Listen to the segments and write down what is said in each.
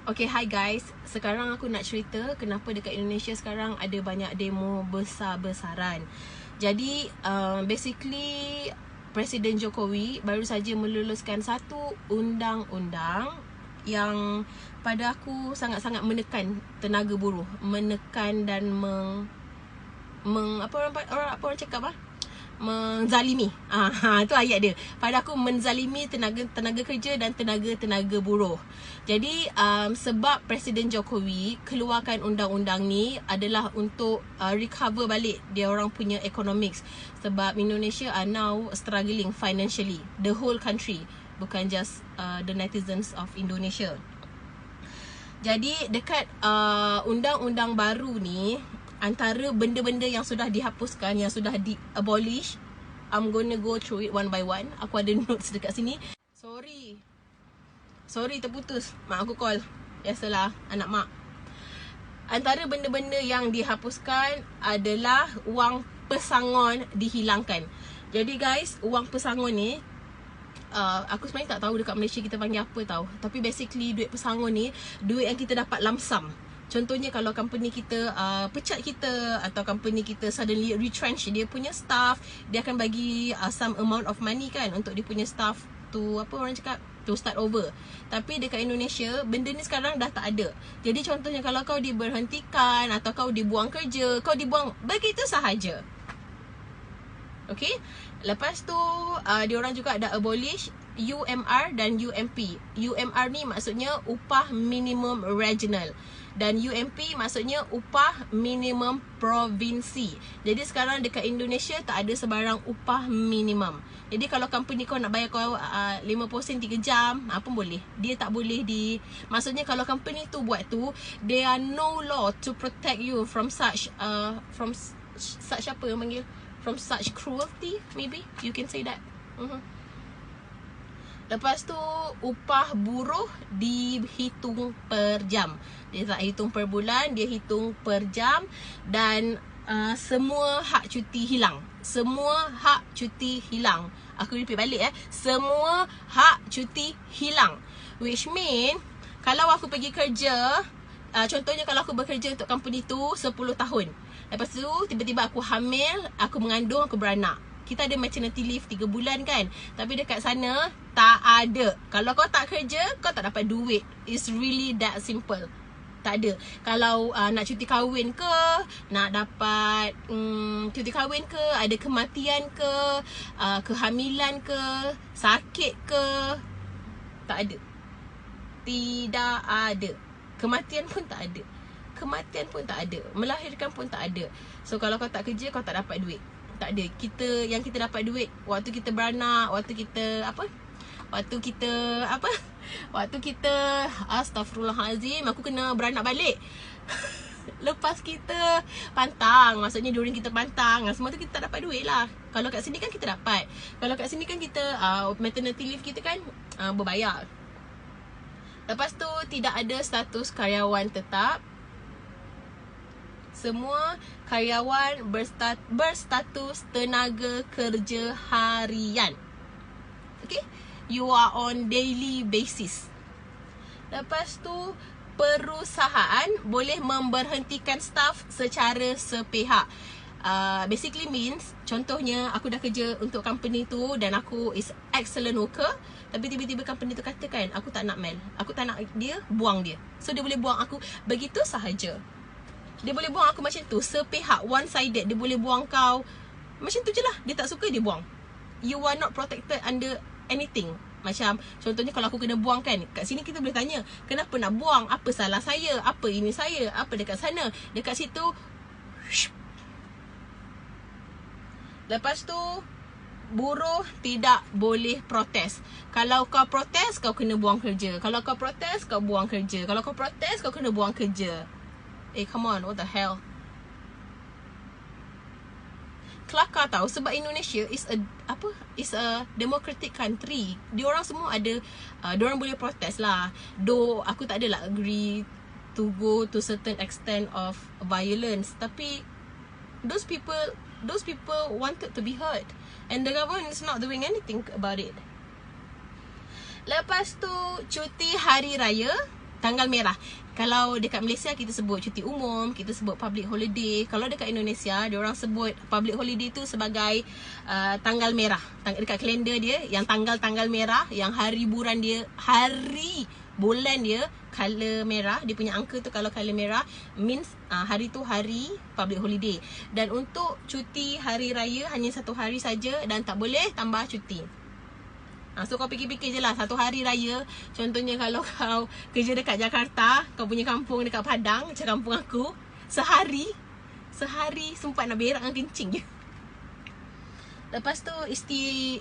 Okay, hi guys. Sekarang aku nak cerita kenapa dekat Indonesia sekarang ada banyak demo besar-besaran. Jadi, basically Presiden Jokowi baru saja meluluskan satu undang-undang yang pada aku sangat-sangat menekan tenaga buruh, menekan dan orang cakap menzalimi. Itu ayat dia. Pada aku menzalimi tenaga kerja dan tenaga buruh. Jadi sebab Presiden Jokowi keluarkan undang-undang ni adalah untuk recover balik dia orang punya economics. Sebab Indonesia are now struggling financially, the whole country, bukan just the netizens of Indonesia. Jadi dekat undang-undang baru ni, antara benda-benda yang sudah dihapuskan, yang sudah di-abolish, I'm gonna go through it one by one. Aku ada notes dekat sini. Sorry terputus. Mak aku call. Biasalah, anak mak. Antara benda-benda yang dihapuskan adalah wang pesangon dihilangkan. Jadi guys, wang pesangon ni, aku sebenarnya tak tahu dekat Malaysia kita panggil apa tau. Tapi basically duit pesangon ni, duit yang kita dapat lump sum. Contohnya kalau company kita pecat kita, atau company kita suddenly retrench dia punya staff, dia akan bagi some amount of money kan untuk dia punya staff to, apa orang cakap, to start over. Tapi dekat Indonesia, benda ni sekarang dah tak ada. Jadi contohnya kalau kau diberhentikan atau kau dibuang kerja, kau dibuang begitu sahaja. Okay. Lepas tu diorang juga ada abolish UMR dan UMP. UMR ni maksudnya upah minimum regional, dan UMP maksudnya upah minimum provinsi. Jadi sekarang dekat Indonesia tak ada sebarang upah minimum. Jadi kalau company kau nak bayar kau 50 sen 3 jam, apa boleh. Dia tak boleh maksudnya kalau company tu buat tu, there are no law to protect you from such apa yang panggil, from such cruelty, maybe you can say that. Lepas tu upah buruh dihitung per jam. Dia tak hitung per bulan, dia hitung per jam. Dan semua hak cuti hilang. Semua hak cuti hilang. Aku repeat balik semua hak cuti hilang. Which mean kalau aku pergi kerja, contohnya kalau aku bekerja untuk company tu 10 tahun. Lepas tu tiba-tiba aku hamil, aku mengandung, aku beranak. Kita ada maternity leave 3 bulan kan. Tapi dekat sana tak ada. Kalau kau tak kerja, kau tak dapat duit. It's really that simple. Tak ada. Kalau nak cuti kahwin ke, nak dapat cuti kahwin ke, ada kematian ke, kehamilan ke, sakit ke, tak ada. Tidak ada. Kematian pun tak ada. Melahirkan pun tak ada. So kalau kau tak kerja, kau tak dapat duit. Tak ada. Yang kita dapat duit waktu kita beranak, waktu kita astagfirullahalazim, aku kena beranak balik. Lepas kita pantang, maksudnya during kita pantang, semua tu kita tak dapat duit lah. Kalau kat sini kan kita dapat. Kalau kat sini kan kita maternity leave kita kan berbayar. Lepas tu tidak ada status karyawan tetap. Semua karyawan berstatus tenaga kerja harian. Okay, you are on daily basis. Lepas tu perusahaan boleh memberhentikan staff secara sepihak. Basically means, contohnya aku dah kerja untuk company tu dan aku is excellent worker, tapi tiba-tiba company tu katakan aku tak nak Mel, aku tak nak dia, buang dia. So dia boleh buang aku begitu sahaja. Dia boleh buang aku macam tu, sepihak, one sided. Dia boleh buang kau macam tu je lah. Dia tak suka, dia buang. You are not protected under anything. Macam contohnya kalau aku kena buang kan, kat sini kita boleh tanya, kenapa nak buang, apa salah saya, apa ini saya, apa dekat sana. Dekat situ lepas tu buruh tidak boleh protes. Kalau kau protes, kau kena buang kerja. Kalau kau protes, kau buang kerja. Kalau kau protes, kau kena buang kerja. Come on, what the hell. Kelakar tau. Sebab Indonesia is a democratic country. Diorang semua ada, diorang boleh protes lah. Though aku tak adalah agree to go to certain extent of violence, tapi those people wanted to be heard, and the government is not doing anything about it. Lepas tu cuti hari raya. tanggal merah. Kalau dekat Malaysia kita sebut cuti umum, kita sebut public holiday. Kalau dekat Indonesia, diorang sebut public holiday tu sebagai tanggal merah. Dekat kalender dia, yang tanggal-tanggal merah, yang hari bulan dia, hari bulan dia color merah, dia punya angka tu kalau color merah means hari tu hari public holiday. Dan untuk cuti hari raya hanya 1 hari saja dan tak boleh tambah cuti. So kau fikir-fikir je lah, 1 hari raya. Contohnya kalau kau kerja dekat Jakarta, kau punya kampung dekat Padang, macam kampung aku, Sehari sempat nak berak dengan kencing je. Lepas tu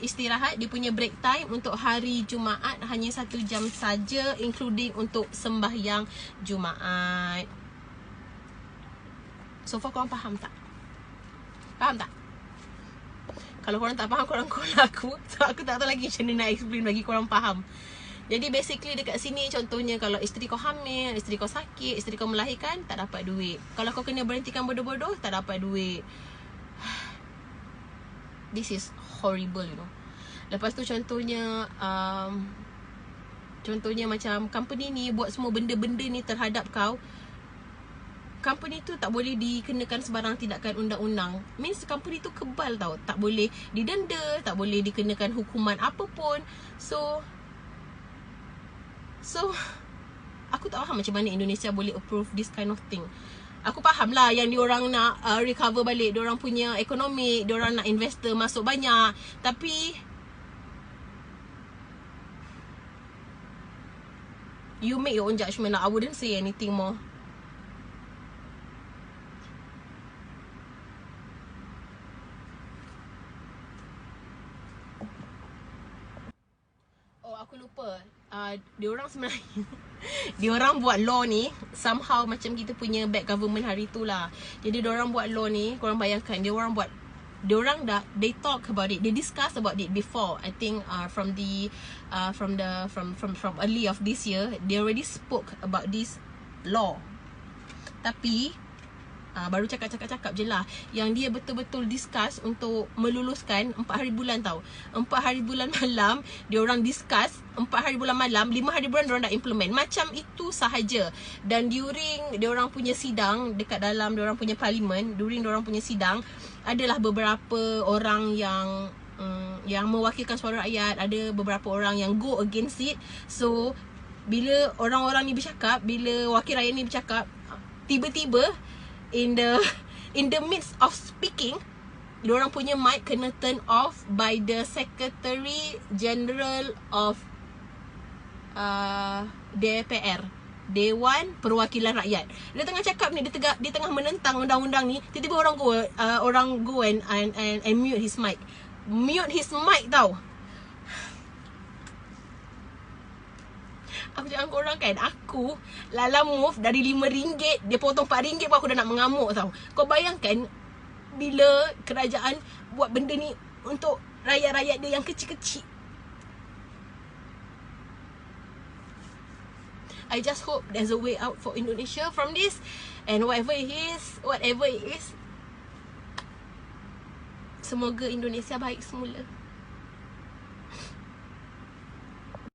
istirahat, dia punya break time untuk hari Jumaat hanya 1 jam saja, including untuk sembahyang Jumaat. So far korang faham tak? Faham tak? Kalau korang tak faham, korang call aku. So aku tak tahu lagi macam mana nak explain bagi korang faham. Jadi basically dekat sini, contohnya kalau isteri kau hamil, isteri kau sakit, isteri kau melahirkan, tak dapat duit. Kalau kau kena berhentikan bodoh-bodoh, tak dapat duit. This is horrible, you know. Lepas tu contohnya macam company ni buat semua benda-benda ni terhadap kau. Company tu tak boleh dikenakan sebarang tindakan undang-undang. Means company tu kebal tau. Tak boleh didenda, tak boleh dikenakan hukuman apa pun. So aku tak faham macam mana Indonesia boleh approve this kind of thing. Aku faham lah yang diorang nak recover balik diorang punya ekonomi, diorang nak investor masuk banyak. Tapi you make your own judgement lah. I wouldn't say anything more. Oh, aku lupa. Diorang sebenarnya diorang buat law ni somehow macam kita punya bad government hari tu lah. Jadi diorang buat law ni, korang bayangkan diorang they talk about it, they discuss about it before. I think from early of this year, they already spoke about this law. Tapi baru cakap-cakap je lah. Yang dia betul-betul discuss untuk meluluskan 4 hari bulan tau. 4 hari bulan malam diorang discuss, 4 hari bulan malam, 5 hari bulan diorang dah implement. Macam itu sahaja. Dan during diorang punya sidang, dekat dalam diorang punya parlimen, during diorang punya sidang, adalah beberapa orang yang mewakilkan suara rakyat, ada beberapa orang yang go against it. So bila orang-orang ni bercakap, bila wakil rakyat ni bercakap, tiba-tiba in the midst of speaking, diorang punya mic kena turn off by the Secretary General of DPR, Dewan Perwakilan Rakyat. Dia tengah cakap ni, dia tengah menentang undang-undang ni, tiba-tiba orang go and mute his mic. Mute his mic tau. Aku cakap korang kan, aku Lala Move dari RM5, dia potong RM4 pun aku dah nak mengamuk tau. Kau bayangkan bila kerajaan buat benda ni untuk rakyat-rakyat dia yang kecil-kecil. I just hope there's a way out for Indonesia from this. And whatever it is, semoga Indonesia baik semula.